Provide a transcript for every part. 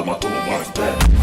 toma, toma mais, bebe.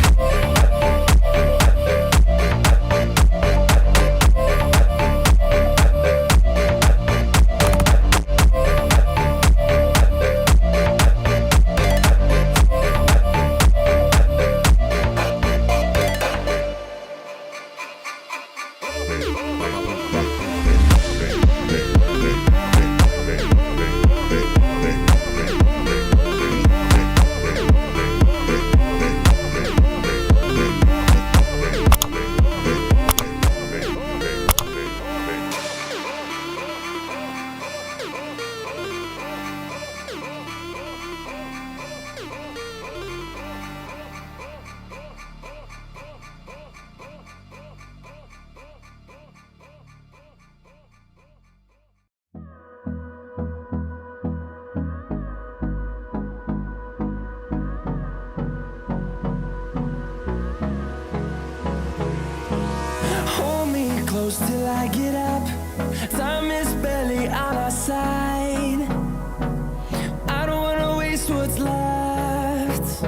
Close till I get up. Time is barely on our side. I don't wanna waste what's left.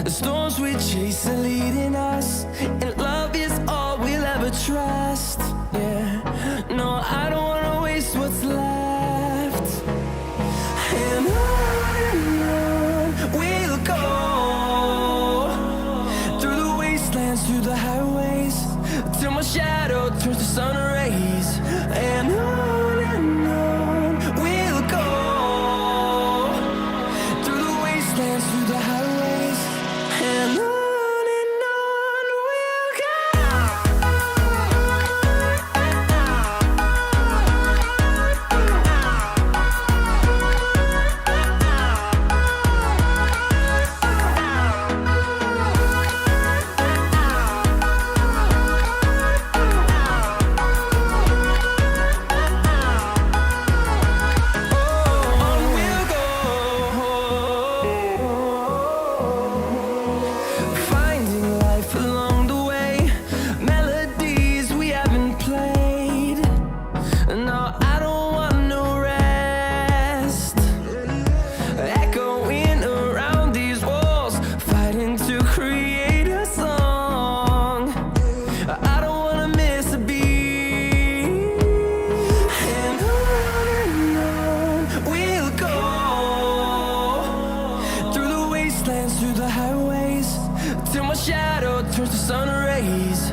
The storms we chase are leading us, and love is all we'll ever trust. Yeah, no, I don't wanna waste what's left. And on we'll go, through the wastelands, through the highways, till my shadow turns to sun rays. And on we'll go, through the wastelands, through the highways, and on we'll go. Through the highways, till my shadow turns to sun rays.